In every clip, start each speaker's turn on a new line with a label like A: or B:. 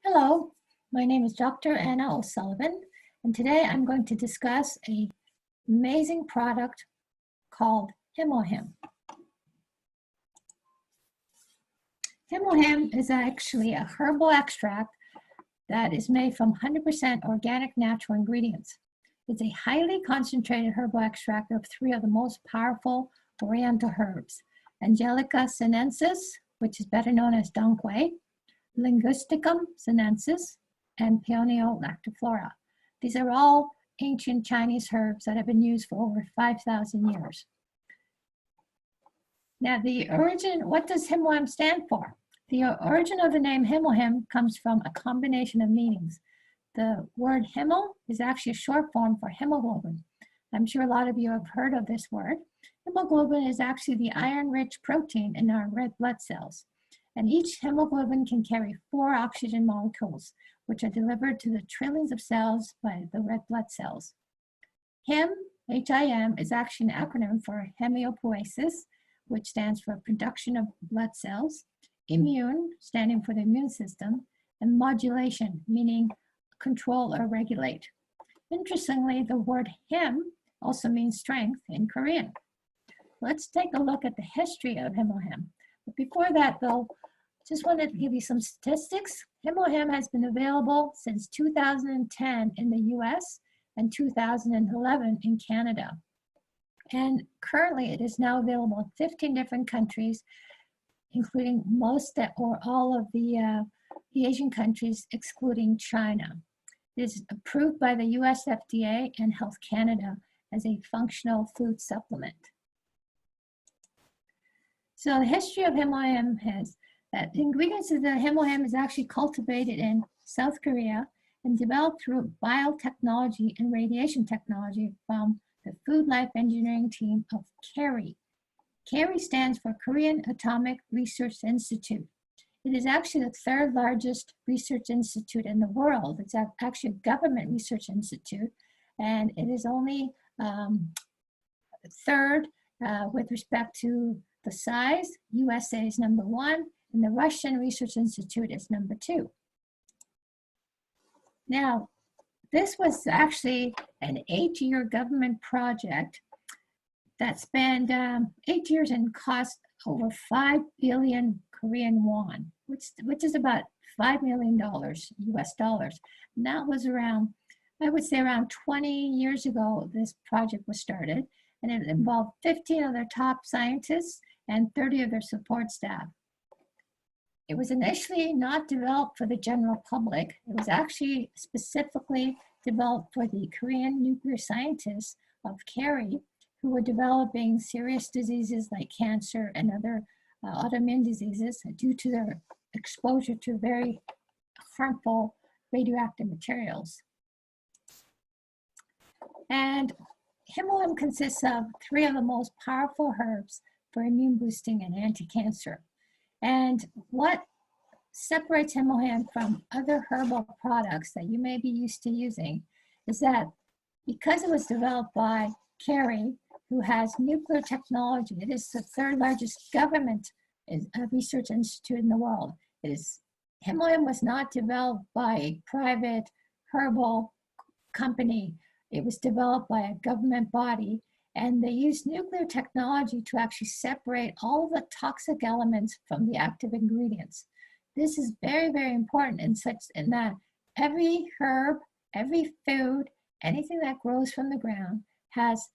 A: Hello, my name is Dr. Anna O'Sullivan, and today I'm going to discuss an amazing product called Hemohim. Hemohim is actually a herbal extract that is made from 100% organic natural ingredients. It's a highly concentrated herbal extract of three of the most powerful oriental herbs: Angelica sinensis, which is better known as Dongquai, Linguisticum sinensis, and Peonio lactiflora. These are all ancient Chinese herbs that have been used for over 5,000 years. Now, what does Hemohim stand for? The origin of the name Hemohim comes from a combination of meanings. The word hemo is actually a short form for hemoglobin. I'm sure a lot of you have heard of this word. Hemoglobin is actually the iron-rich protein in our red blood cells. And each hemoglobin can carry 4 oxygen molecules, which are delivered to the trillions of cells by the red blood cells. Him, H-I-M, is actually an acronym for homeopoiesis, which stands for production of blood cells, immune, standing for the immune system, and modulation, meaning control or regulate. Interestingly, the word him also means strength in Korean. Let's take a look at the history of Hemohim. But before that, though, just wanted to give you some statistics. Hemohim has been available since 2010 in the US and 2011 in Canada. And currently it is now available in 15 different countries, including most or all of the Asian countries, excluding China. It is approved by the US FDA and Health Canada as a functional food supplement. So the history of Hemohim has that the ingredients of the Hemohim is actually cultivated in South Korea and developed through biotechnology and radiation technology from the Food Life Engineering team of KARI. KARI stands for Korean Atomic Research Institute. It is actually the 3rd largest research institute in the world. It's actually a government research institute, and it is only 3rd with respect to the size. USA is number 1, and the Russian Research Institute is number 2. Now, this was actually an 8-year government project that spanned 8 years and cost over 5 billion Korean won, which is about $5 million US dollars. And that was around, I would say around 20 years ago, this project was started, and it involved 15 of their top scientists and 30 of their support staff. It was initially not developed for the general public. It was actually specifically developed for the Korean nuclear scientists of KARI, who were developing serious diseases like cancer and other autoimmune diseases due to their exposure to very harmful radioactive materials. And Hemohim consists of 3 of the most powerful herbs for immune boosting and anti-cancer. And what separates Hemohim from other herbal products that you may be used to using is that because it was developed by KARI, who has nuclear technology, it is the 3rd largest government research institute in the world. Hemohim was not developed by a private herbal company. It was developed by a government body, and they used nuclear technology to actually separate all of the toxic elements from the active ingredients. This is very, very important in that every herb, every food, anything that grows from the ground has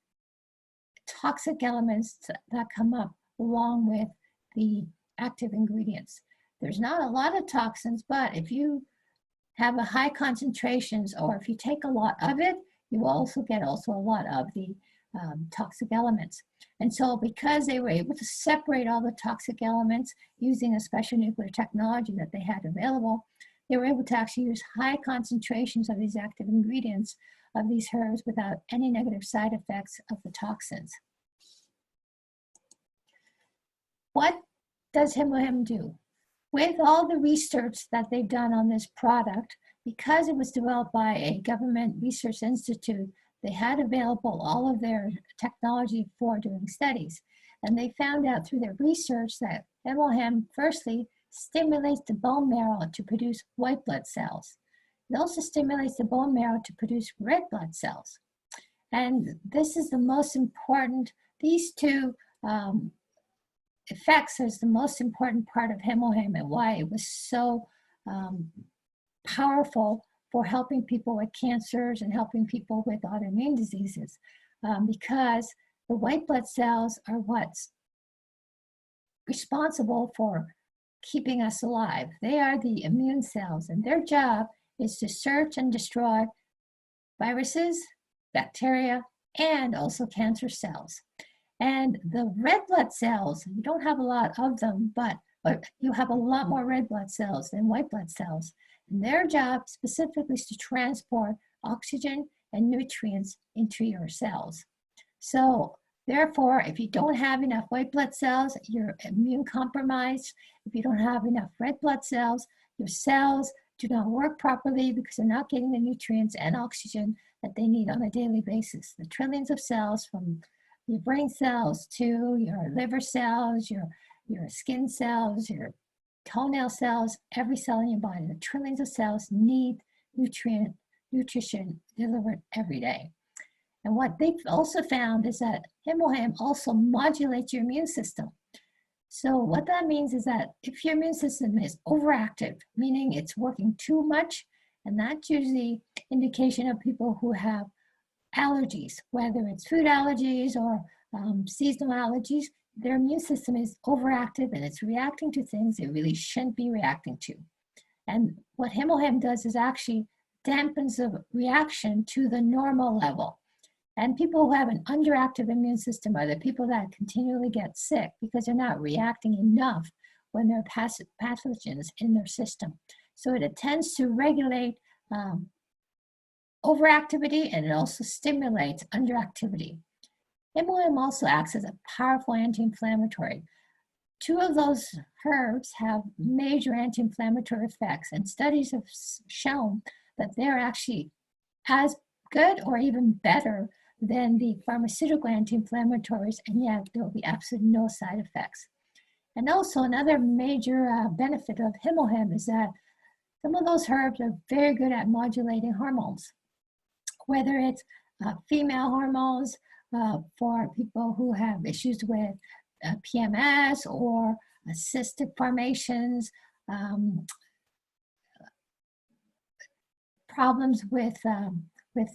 A: toxic elements that come up along with the active ingredients. There's not a lot of toxins, but if you have a high concentrations or if you take a lot of it, you will also get a lot of the toxic elements. And so because they were able to separate all the toxic elements using a special nuclear technology that they had available, they were able to actually use high concentrations of these active ingredients of these herbs without any negative side effects of the toxins. What does Hemohim do? With all the research that they've done on this product, because it was developed by a government research institute, they had available all of their technology for doing studies. And they found out through their research that Hemohim, firstly, stimulates the bone marrow to produce white blood cells. It also stimulates the bone marrow to produce red blood cells. And this is the most important, these two effects is the most important part of Hemohim and why it was so powerful for helping people with cancers and helping people with autoimmune diseases, because the white blood cells are what's responsible for keeping us alive. They are the immune cells, and their job is to search and destroy viruses, bacteria, and also cancer cells. And the red blood cells, you don't have a lot of them, but you have a lot more red blood cells than white blood cells. And their job specifically is to transport oxygen and nutrients into your cells. So therefore, if you don't have enough white blood cells, you're immune compromised. If you don't have enough red blood cells, your cells do not work properly because they're not getting the nutrients and oxygen that they need on a daily basis. The trillions of cells, from your brain cells to your liver cells, your skin cells, your toenail cells, every cell in your body, the trillions of cells need nutrition delivered every day. And what they've also found is that Hemohim also modulates your immune system. So what that means is that if your immune system is overactive, meaning it's working too much, and that's usually indication of people who have allergies, whether it's food allergies or seasonal allergies, their immune system is overactive and it's reacting to things it really shouldn't be reacting to. And what Hemohim does is actually dampens the reaction to the normal level. And people who have an underactive immune system are the people that continually get sick because they're not reacting enough when there are pathogens in their system. So it tends to regulate overactivity, and it also stimulates underactivity. Hemohim also acts as a powerful anti-inflammatory. Two of those herbs have major anti-inflammatory effects, and studies have shown that they're actually as good or even better than the pharmaceutical anti-inflammatories, and yet there will be absolutely no side effects. And also another major benefit of Hemohim is that some of those herbs are very good at modulating hormones, whether it's female hormones for people who have issues with PMS or cystic formations, problems with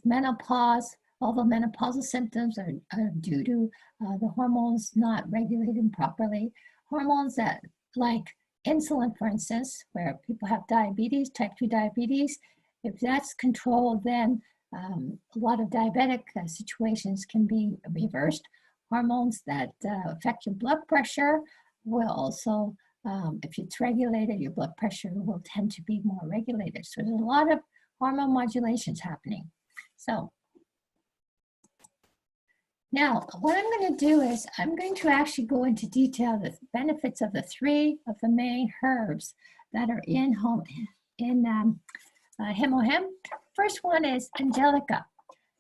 A: menopause. Although menopausal symptoms are due to the hormones not regulated properly. Hormones that, like insulin, for instance, where people have diabetes, type 2 diabetes, if that's controlled, then a lot of diabetic situations can be reversed. Hormones that affect your blood pressure will also, if it's regulated, your blood pressure will tend to be more regulated. So there's a lot of hormone modulations happening. So now, what I'm going to do is I'm going to actually go into detail the benefits of the three of the main herbs that are in Hemohim. First one is Angelica.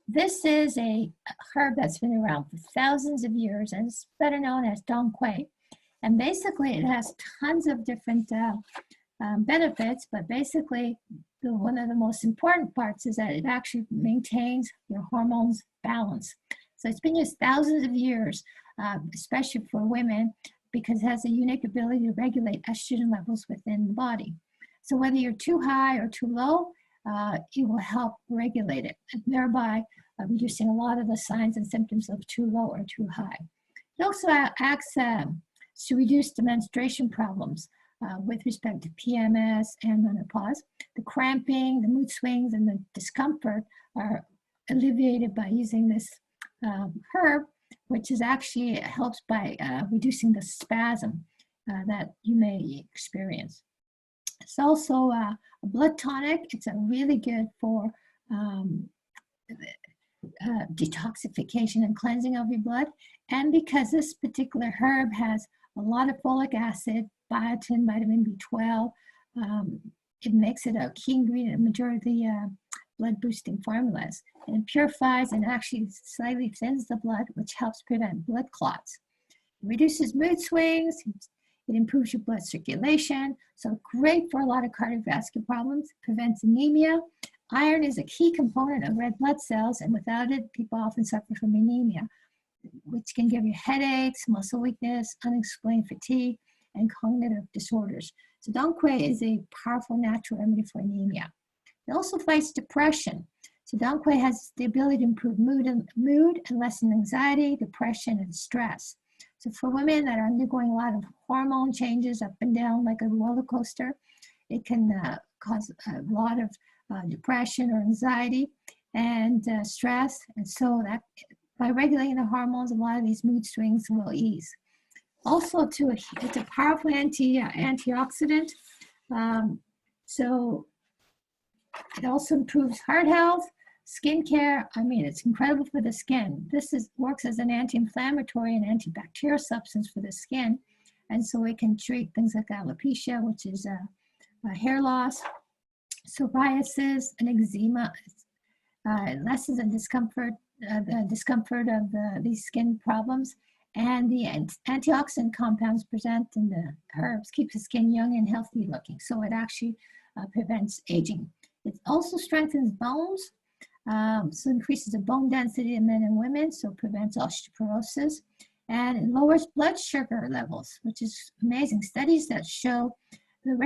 A: This is a herb that's been around for thousands of years, and it's better known as Dong Quai. And basically, it has tons of different benefits, but basically, one of the most important parts is that it actually maintains your hormones balance. So it's been used thousands of years, especially for women, because it has a unique ability to regulate estrogen levels within the body. So whether you're too high or too low, it will help regulate it, and thereby reducing a lot of the signs and symptoms of too low or too high. It also acts to reduce the menstruation problems with respect to PMS and menopause. The cramping, the mood swings, and the discomfort are alleviated by using this herb, which is actually helps by reducing the spasm that you may experience. It's also a blood tonic. It's really good for detoxification and cleansing of your blood. And because this particular herb has a lot of folic acid, biotin, vitamin B12, it makes it a key ingredient in the majority of the blood boosting formulas. And it purifies and actually slightly thins the blood, which helps prevent blood clots. It reduces mood swings. It improves your blood circulation, so great for a lot of cardiovascular problems. Prevents anemia. Iron is a key component of red blood cells, and without it, people often suffer from anemia, which can give you headaches, muscle weakness, unexplained fatigue, and cognitive disorders. So Dongquai is a powerful natural remedy for anemia. It also fights depression. So Dongquai has the ability to improve mood and lessen anxiety, depression, and stress. So for women that are undergoing a lot of hormone changes up and down like a roller coaster, it can cause a lot of depression or anxiety and stress. And so that by regulating the hormones, a lot of these mood swings will ease. Also, it's a powerful antioxidant. So it also improves heart health, skin care. I mean, it's incredible for the skin. This works as an anti-inflammatory and antibacterial substance for the skin. And so it can treat things like alopecia, which is hair loss, psoriasis, and eczema. It lessens the discomfort of these skin problems. And the antioxidant compounds present in the herbs keeps the skin young and healthy looking. So it actually prevents aging. It also strengthens bones, so increases the bone density in men and women, so prevents osteoporosis. And it lowers blood sugar levels, which is amazing. Studies that show the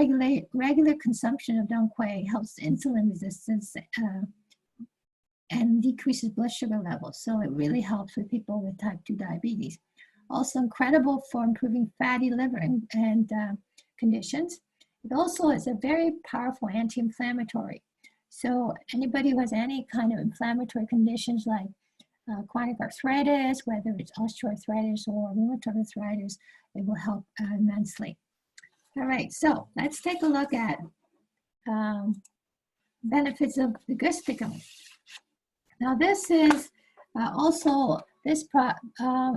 A: regular consumption of Dongquai helps insulin resistance and decreases blood sugar levels. So it really helps with people with type 2 diabetes. Also incredible for improving fatty liver and conditions. It also is a very powerful anti-inflammatory. So anybody who has any kind of inflammatory conditions like chronic arthritis, whether it's osteoarthritis or rheumatoid arthritis, it will help immensely. All right, so let's take a look at benefits of the gusticum. Now this is this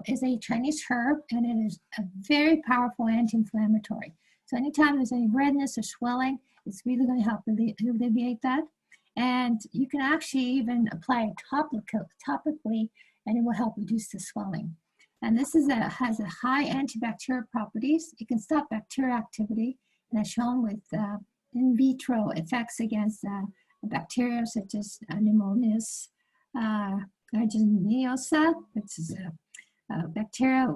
A: is a Chinese herb, and it is a very powerful anti-inflammatory. So anytime there's any redness or swelling, it's really going to help alleviate that. And you can actually even apply it topically, and it will help reduce the swelling. And this has a high antibacterial properties. It can stop bacterial activity, and as shown with in vitro effects against bacteria such as pneumonias, aeruginosa, which is a bacteria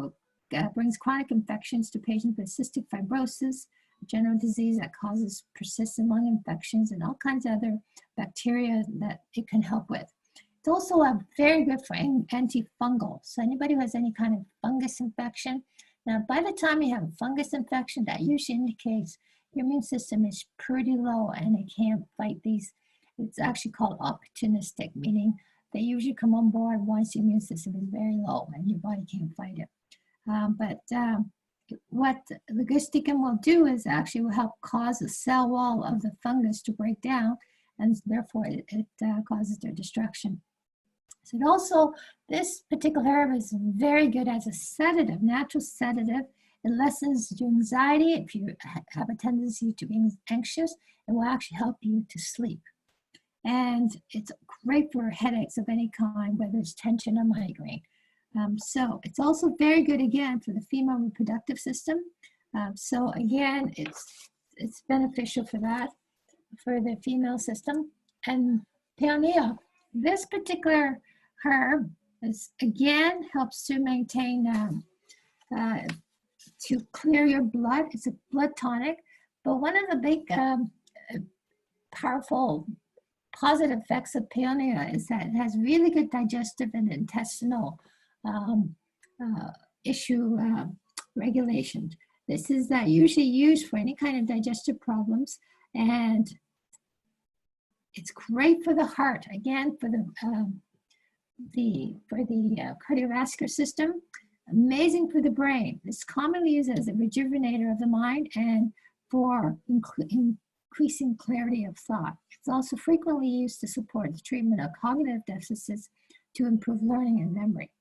A: brings chronic infections to patients with cystic fibrosis, a general disease that causes persistent lung infections, and all kinds of other bacteria that it can help with. It's also very good for antifungal. So anybody who has any kind of fungus infection, now by the time you have a fungus infection, that usually indicates your immune system is pretty low and it can't fight these. It's actually called opportunistic, meaning they usually come on board once your immune system is very low and your body can't fight it. What the gusticum will do is actually will help cause the cell wall of the fungus to break down, and therefore it causes their destruction. So it also, this particular herb is very good as a sedative, natural sedative. It lessens your anxiety. If you have a tendency to be anxious, it will actually help you to sleep. And it's great for headaches of any kind, whether it's tension or migraine. So it's also very good, again, for the female reproductive system. So again, it's beneficial for that, for the female system. And peonia, this particular herb is, again, helps to maintain, to clear your blood. It's a blood tonic. But one of the big powerful positive effects of peonia is that it has really good digestive and intestinal regulation. This is usually used for any kind of digestive problems, and it's great for the heart. Again, for the cardiovascular system. Amazing for the brain. It's commonly used as a rejuvenator of the mind and for increasing clarity of thought. It's also frequently used to support the treatment of cognitive deficits to improve learning and memory.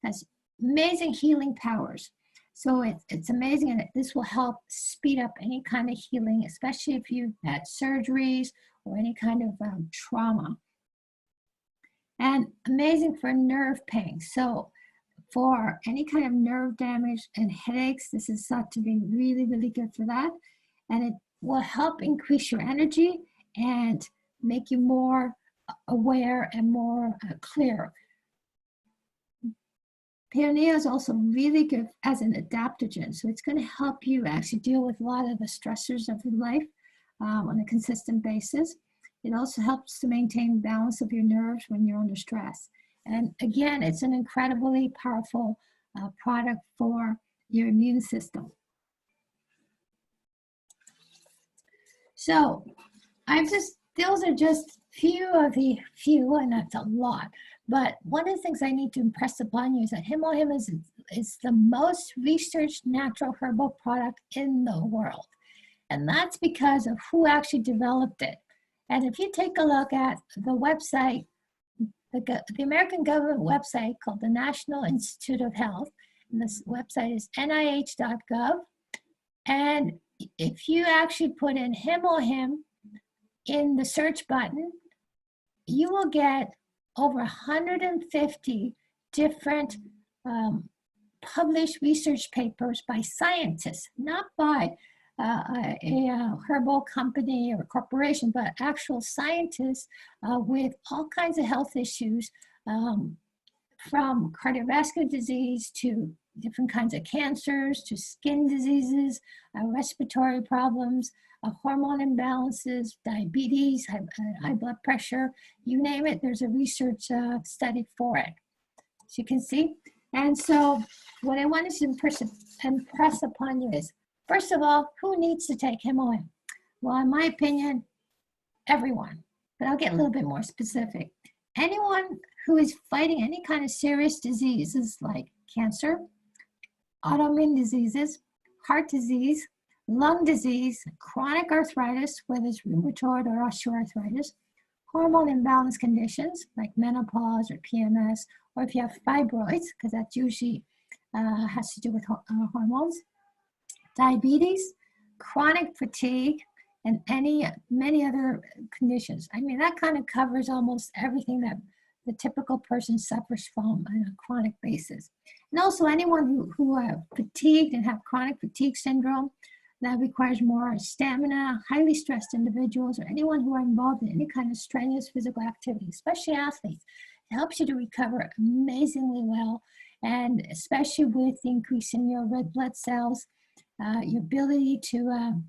A: It has amazing healing powers. So it's amazing, and this will help speed up any kind of healing, especially if you've had surgeries or any kind of trauma. And amazing for nerve pain. So for any kind of nerve damage and headaches. This is thought to be really, really good for that. And it will help increase your energy and make you more aware and more clear. Peonia is also really good as an adaptogen. So it's going to help you actually deal with a lot of the stressors of your life on a consistent basis. It also helps to maintain balance of your nerves when you're under stress. And again, it's an incredibly powerful product for your immune system. So those are just few, and that's a lot. But one of the things I need to impress upon you is that Hemohim is the most researched natural herbal product in the world. And that's because of who actually developed it. And if you take a look at the website, the American government website called the National Institute of Health, and this website is nih.gov. And if you actually put in Hemohim in the search button, you will get over 150 different published research papers by scientists, not by a herbal company or corporation, but actual scientists with all kinds of health issues, from cardiovascular disease to different kinds of cancers, to skin diseases, respiratory problems, hormone imbalances, diabetes, high blood pressure, you name it, there's a research study for it, as you can see. And so what I wanted to impress upon you is, first of all, who needs to take Hemohim? Well, in my opinion, everyone, but I'll get a little bit more specific. Anyone who is fighting any kind of serious diseases like cancer, autoimmune diseases, heart disease, lung disease, chronic arthritis, whether it's rheumatoid or osteoarthritis, hormone imbalance conditions like menopause or PMS, or if you have fibroids, because that usually has to do with hormones, diabetes, chronic fatigue, and many other conditions. I mean, that kind of covers almost everything that the typical person suffers from on a chronic basis. And also anyone who are fatigued and have chronic fatigue syndrome, that requires more stamina, highly stressed individuals, or anyone who are involved in any kind of strenuous physical activity, especially athletes. It helps you to recover amazingly well, and especially with the increase in your red blood cells, your ability to,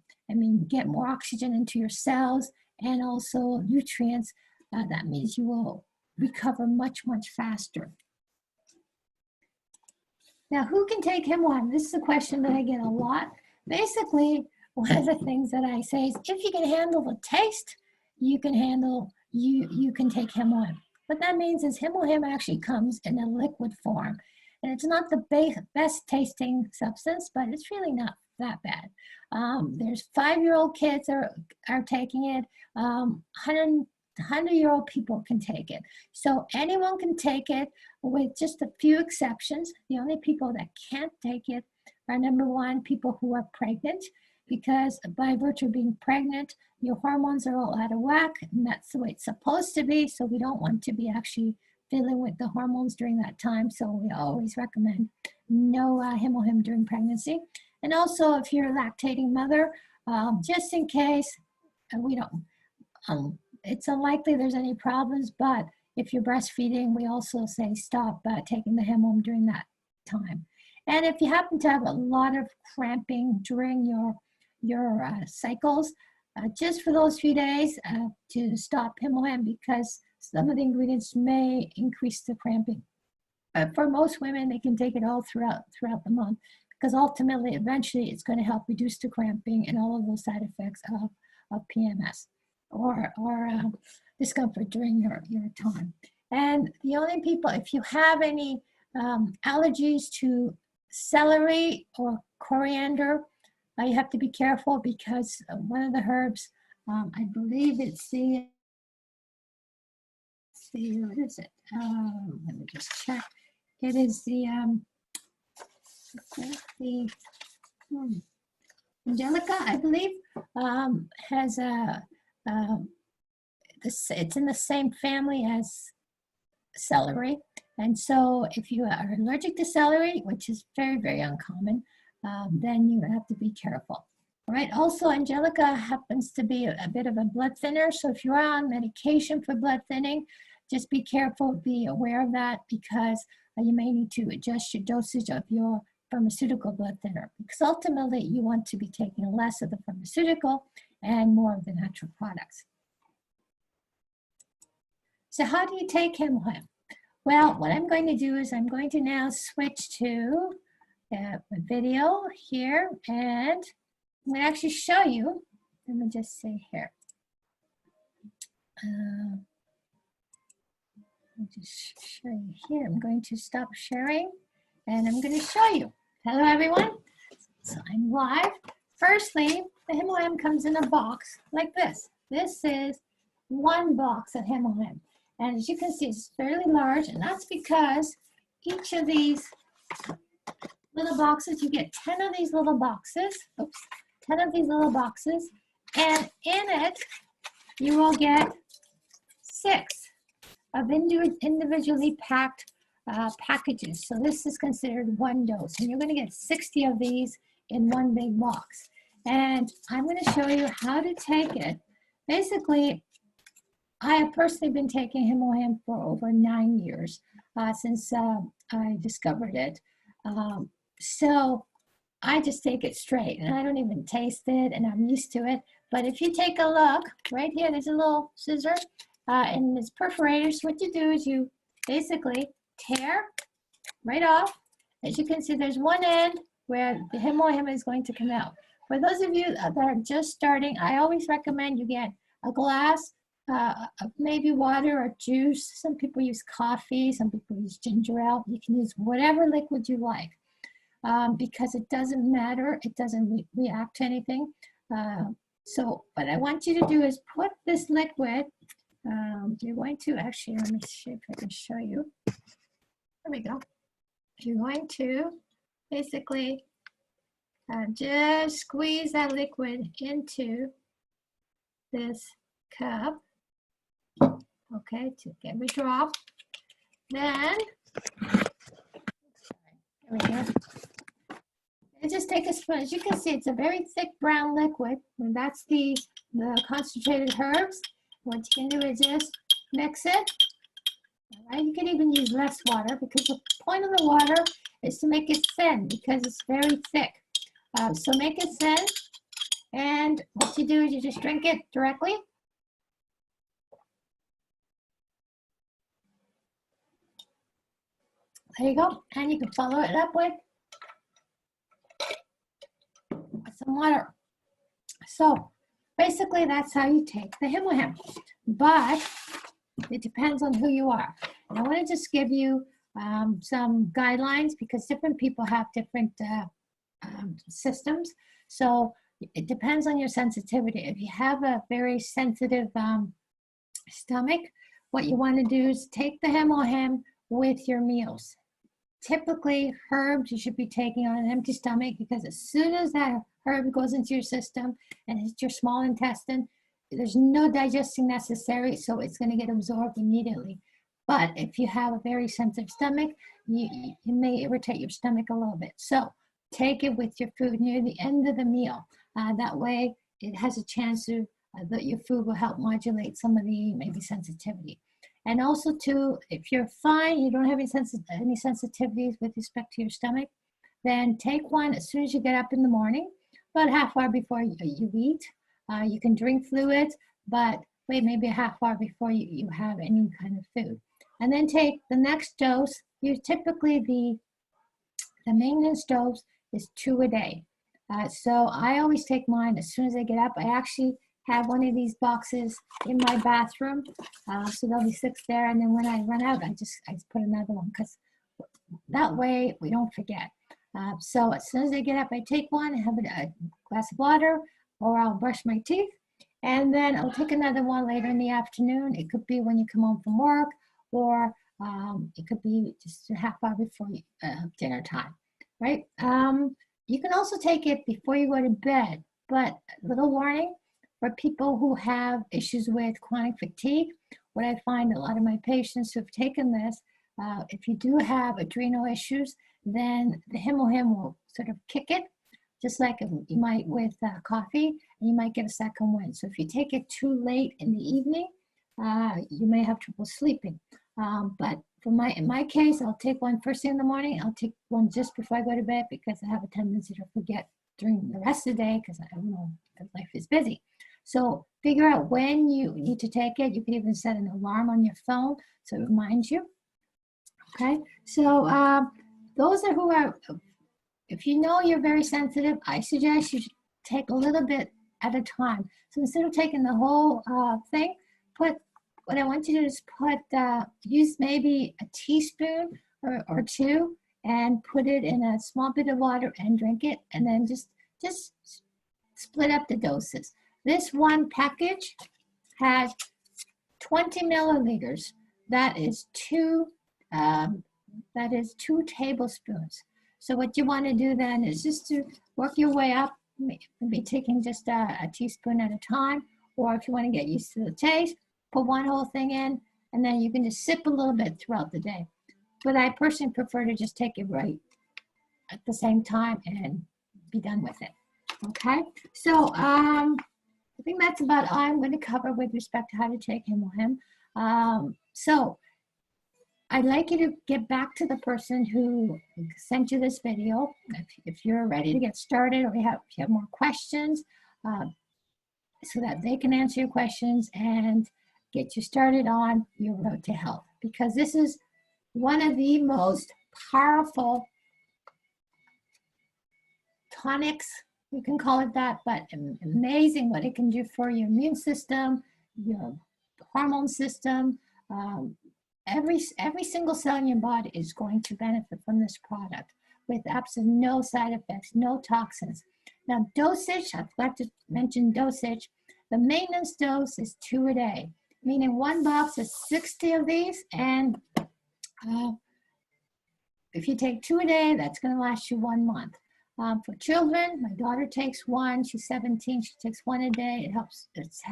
A: get more oxygen into your cells and also nutrients. That means you will recover much, much faster. Now, who can take Hemohim? This is a question that I get a lot. Basically, one of the things that I say is, if you can handle the taste, you can take Hemohim. What that means is Hemohim actually comes in a liquid form. And it's not the best tasting substance, but it's really not that bad. There's 5-year-old kids are taking it. 100-year-old people can take it. So anyone can take it, with just a few exceptions. The only people that can't take it are, number one, people who are pregnant, because by virtue of being pregnant, your hormones are all out of whack, and that's the way it's supposed to be. So we don't want to be actually fiddling with the hormones during that time. So we always recommend no Hemohim during pregnancy. And also, if you're a lactating mother, just in case, it's unlikely there's any problems, but if you're breastfeeding, we also say stop taking the Hemohim during that time. And if you happen to have a lot of cramping during your cycles, just for those few days, to stop Hemohim, because some of the ingredients may increase the cramping. For most women, they can take it all throughout the month, because ultimately, eventually, it's going to help reduce the cramping and all of those side effects of PMS or discomfort during your time. And the only people, if you have any allergies to celery or coriander, you have to be careful, because one of the herbs, I believe it's what is it? Let me just check. It is the Angelica, I believe, has it's in the same family as celery, And so if you are allergic to celery, which is very, very uncommon, then you have to be careful. All right, also angelica happens to be a bit of a blood thinner. So if you're on medication for blood thinning, just be careful, be aware of that, because you may need to adjust your dosage of your pharmaceutical blood thinner, because ultimately you want to be taking less of the pharmaceutical and more of the natural products. So how do you take Hemohim? Well, what I'm going to do is I'm going to now switch to a video here, and I'm going to actually show you. Let me just say here. I'll just show you here. I'm going to stop sharing and I'm going to show you. Hello, everyone. So I'm live. Firstly, the Hemohim comes in a box like this. This is one box of Hemohim. And as you can see, it's fairly large, and that's because each of these little boxes, you get 10 of these little boxes. Oops, 10 of these little boxes. And in it, you will get 6 of individually packed packages. So this is considered one dose. And you're going to get 60 of these in one big box. And I'm going to show you how to take it. Basically, I have personally been taking Hemohim for over 9 years since I discovered it. So I just take it straight, and I don't even taste it, and I'm used to it. But if you take a look, right here, there's a little scissor, and it's perforated. So what you do is you basically tear right off. As you can see, there's one end where the Hemohim is going to come out. For those of you that are just starting, I always recommend you get a glass of maybe water or juice. Some people use coffee, some people use ginger ale. You can use whatever liquid you like, because it doesn't matter. It doesn't react to anything. So what I want you to do is put this liquid, you're going to actually, let me see if I can show you. There we go. You're going to basically just squeeze that liquid into this cup. Okay, to every drop. Then, there we go. And just take a spoon. As you can see, it's a very thick brown liquid, and that's the concentrated herbs. What you can do is just mix it. All right, you can even use less water, because the point of the water is to make it thin, because it's very thick. So make it thin, and what you do is you just drink it directly. There you go, and you can follow it up with some water. So basically that's how you take the Hemohim, but it depends on who you are. And I want to just give you some guidelines, because different people have different systems. So it depends on your sensitivity. If you have a very sensitive stomach, what you want to do is take the Hemohim with your meals. Typically, herbs you should be taking on an empty stomach, because as soon as that herb goes into your system and hits your small intestine, there's no digesting necessary, so it's going to get absorbed immediately. But if you have a very sensitive stomach, you may irritate your stomach a little bit. So take it with your food near the end of the meal. That way, it has a chance to that your food will help modulate some of the maybe sensitivity. And also too, if you're fine, you don't have any sensitivities with respect to your stomach, then take one as soon as you get up in the morning, about a half hour before you eat. You can drink fluids, but wait maybe a half hour before you have any kind of food. And then take the next dose. Typically the maintenance dose is 2 a day. So I always take mine as soon as I get up. I actually have one of these boxes in my bathroom, so there'll be 6 there, and then when I run out, I just put another one, because that way we don't forget. So as soon as I get up, I take one, I have a glass of water, or I'll brush my teeth, and then I'll take another one later in the afternoon. It could be when you come home from work, or it could be just a half hour before dinner time, right? You can also take it before you go to bed, but a little warning, for people who have issues with chronic fatigue, what I find a lot of my patients who've taken this, If you do have adrenal issues, then the Hemohim will sort of kick it, just like you might with coffee, and you might get a second wind. So if you take it too late in the evening, you may have trouble sleeping. But in my case, I'll take one first thing in the morning. I'll take one just before I go to bed because I have a tendency to forget during the rest of the day because I don't know, life is busy. So figure out when you need to take it. You can even set an alarm on your phone so it reminds you. Okay, so those are who are, if you know you're very sensitive, I suggest you take a little bit at a time. So instead of taking the whole thing, what I want you to do is use maybe a teaspoon or two and put it in a small bit of water and drink it, and then just split up the doses. This one package has 20 milliliters. That is two tablespoons. So what you want to do then is just to work your way up, maybe taking just a teaspoon at a time, or if you want to get used to the taste, put one whole thing in, and then you can just sip a little bit throughout the day. But I personally prefer to just take it right at the same time and be done with it. Okay, so I think that's about all I'm going to cover with respect to how to take Hemohim. So I'd like you to get back to the person who sent you this video if you're ready to get started, or if you have more questions, so that they can answer your questions and get you started on your road to health. Because this is one of the most powerful tonics, you can call it that, but amazing what it can do for your immune system, your hormone system. Every single cell in your body is going to benefit from this product with absolutely no side effects, no toxins. Now, dosage, I forgot to mention dosage. The maintenance dose is 2 a day, meaning one box is 60 of these, and if you take 2 a day, that's going to last you 1 month. For children, my daughter takes one. She's 17. She takes 1 a day. It helps. It's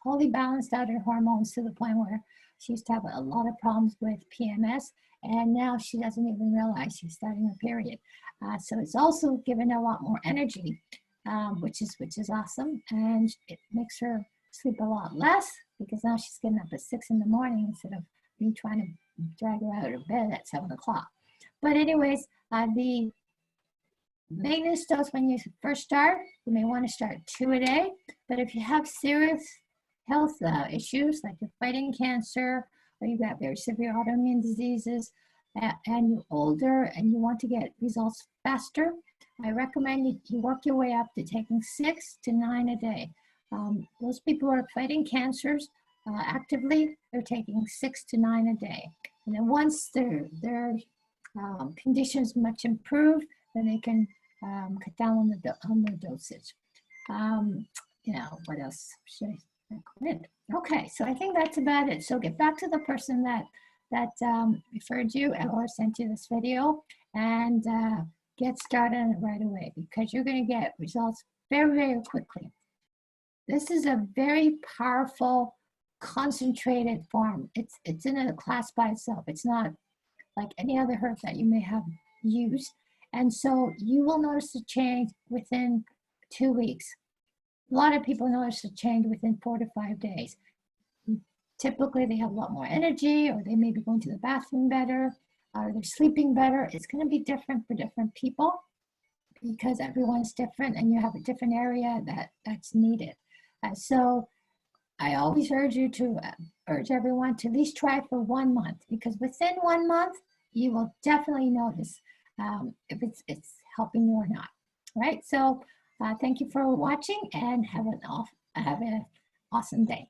A: totally balanced out her hormones to the point where she used to have a lot of problems with PMS, and now she doesn't even realize she's starting her period. So it's also given her a lot more energy, which is awesome, and it makes her sleep a lot less because now she's getting up at 6 in the morning instead of me trying to drag her out of bed at 7 o'clock. But anyways, the maintenance dose when you first start, you may want to start 2 a day. But if you have serious health issues, like you're fighting cancer, or you've got very severe autoimmune diseases, and you're older and you want to get results faster, I recommend you work your way up to taking 6 to 9 a day. Those people who are fighting cancers actively, they're taking 6 to 9 a day. And then once their conditions much improved, then they can cut down on the dosage. You know, what else should I recommend? Okay, so I think that's about it. So get back to the person that referred you or sent you this video, and get started on it right away, because you're going to get results very, very quickly. This is a very powerful, concentrated form. It's in a class by itself. It's not like any other herb that you may have used. And so you will notice a change within 2 weeks. A lot of people notice a change within 4 to 5 days. Typically, they have a lot more energy, or they may be going to the bathroom better, or they're sleeping better. It's going to be different for different people because everyone's different and you have a different area that's needed. So I always urge everyone to at least try for 1 month, because within 1 month, you will definitely notice if it's helping you or not. All right, so thank you for watching, and have an awesome day.